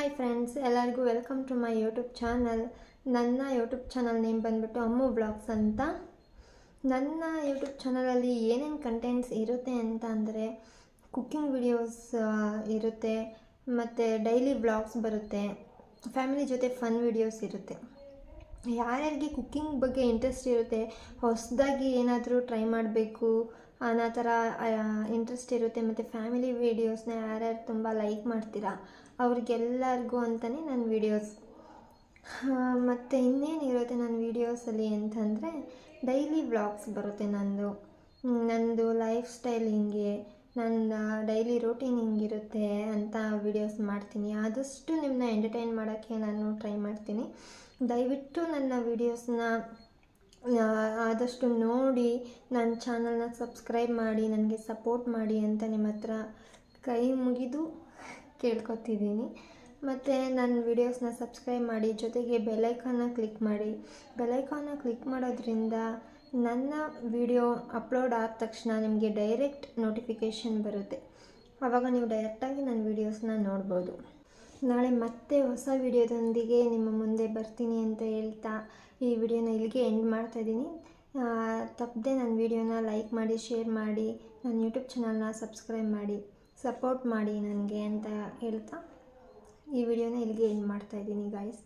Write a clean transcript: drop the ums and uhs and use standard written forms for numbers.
Hi friends, ಎಲ್ಲರಿಗೂ welcome to my YouTube channel. ನನ್ನ YouTube channel name ಬಂದುಬಿಟ್ಟು Ammu blogs ಅಂತ. ನನ್ನ ಯೂಟ್ಯೂಬ್ ಚಾನಲಲ್ಲಿ ಏನೇನು ಕಂಟೆಂಟ್ಸ್ ಇರುತ್ತೆ ಅಂತ ಅಂದರೆ ಕುಕ್ಕಿಂಗ್ ವಿಡಿಯೋಸ್ ಇರುತ್ತೆ, ಮತ್ತು ಡೈಲಿ ಬ್ಲಾಗ್ಸ್ ಬರುತ್ತೆ, ಫ್ಯಾಮಿಲಿ ಜೊತೆ ಫನ್ ವಿಡಿಯೋಸ್ ಇರುತ್ತೆ. ಯಾರ್ಯಾರಿಗೆ ಕುಕ್ಕಿಂಗ್ ಬಗ್ಗೆ ಇಂಟ್ರೆಸ್ಟ್ ಇರುತ್ತೆ, ಹೊಸದಾಗಿ ಏನಾದರೂ ಟ್ರೈ ಮಾಡಬೇಕು ಅನ್ನೋ ಥರ ಇಂಟ್ರೆಸ್ಟ್ ಇರುತ್ತೆ, ಮತ್ತು ಫ್ಯಾಮಿಲಿ ವೀಡಿಯೋಸ್ನ ಯಾರ್ಯಾರು ತುಂಬ ಲೈಕ್ ಮಾಡ್ತೀರಾ ಅವ್ರಿಗೆಲ್ಲರಿಗೂ ಅಂತಲೇ ನನ್ನ ವೀಡಿಯೋಸ್. ಮತ್ತು ಇನ್ನೇನಿರುತ್ತೆ ನನ್ನ ವೀಡಿಯೋಸಲ್ಲಿ ಅಂತಂದರೆ ಡೈಲಿ ವ್ಲಾಗ್ಸ್ ಬರುತ್ತೆ. ನಂದು ಲೈಫ್ ಸ್ಟೈಲ್ ಹಿಂಗೆ, ನನ್ನ ಡೈಲಿ ರೂಟೀನ್ ಹಿಂಗಿರುತ್ತೆ ಅಂತ ವೀಡಿಯೋಸ್ ಮಾಡ್ತೀನಿ. ಆದಷ್ಟು ನಿಮ್ಮನ್ನ ಎಂಟರ್ಟೈನ್ ಮಾಡೋಕ್ಕೆ ನಾನು ಟ್ರೈ ಮಾಡ್ತೀನಿ. ದಯವಿಟ್ಟು ನನ್ನ ವೀಡಿಯೋಸ್ನ ಆದಷ್ಟು ನೋಡಿ ನನ್ನ ಚಾನಲ್ನ ಸಬ್ಸ್ಕ್ರೈಬ್ ಮಾಡಿ, ನನಗೆ ಸಪೋರ್ಟ್ ಮಾಡಿ ಅಂತ ನಿಮ್ಮ ಹತ್ರ ಕೈ ಮುಗಿದು ಕೇಳ್ಕೊತಿದ್ದೀನಿ. ಮತ್ತು ನನ್ನ ವೀಡಿಯೋಸ್ನ ಸಬ್ಸ್ಕ್ರೈಬ್ ಮಾಡಿ, ಜೊತೆಗೆ ಬೆಲೈಕಾನ್ನ ಕ್ಲಿಕ್ ಮಾಡಿ. ಬೆಲೈಕಾನ್ನ ಕ್ಲಿಕ್ ಮಾಡೋದ್ರಿಂದ ನನ್ನ ವಿಡಿಯೋ ಅಪ್ಲೋಡ್ ಆದ ತಕ್ಷಣ ನಿಮಗೆ ಡೈರೆಕ್ಟ್ ನೋಟಿಫಿಕೇಷನ್ ಬರುತ್ತೆ. ಆವಾಗ ನೀವು ಡೈರೆಕ್ಟಾಗಿ ನನ್ನ ವೀಡಿಯೋಸ್ನ ನೋಡ್ಬೋದು. ನಾಳೆ ಮತ್ತೆ ಹೊಸ ವಿಡಿಯೋದೊಂದಿಗೆ ನಿಮ್ಮ ಮುಂದೆ ಬರ್ತೀನಿ ಅಂತ ಹೇಳ್ತಾ ಈ ವಿಡಿಯೋನ ಇಲ್ಲಿಗೆ ಎಂಡ್ ಮಾಡ್ತಾಯಿದ್ದೀನಿ. ತಪ್ಪದೆ ನನ್ನ ವಿಡಿಯೋನ ಲೈಕ್ ಮಾಡಿ, ಶೇರ್ ಮಾಡಿ, ನನ್ನ ಯೂಟ್ಯೂಬ್ ಚಾನಲ್ನ ಸಬ್ಸ್ಕ್ರೈಬ್ ಮಾಡಿ, ಸಪೋರ್ಟ್ ಮಾಡಿ ನನಗೆ ಅಂತ ಹೇಳ್ತಾ ಈ ವಿಡಿಯೋನ ಇಲ್ಲಿಗೆ ಎಂಡ್ ಮಾಡ್ತಾಯಿದ್ದೀನಿ ಗಾಯ್ಸ್.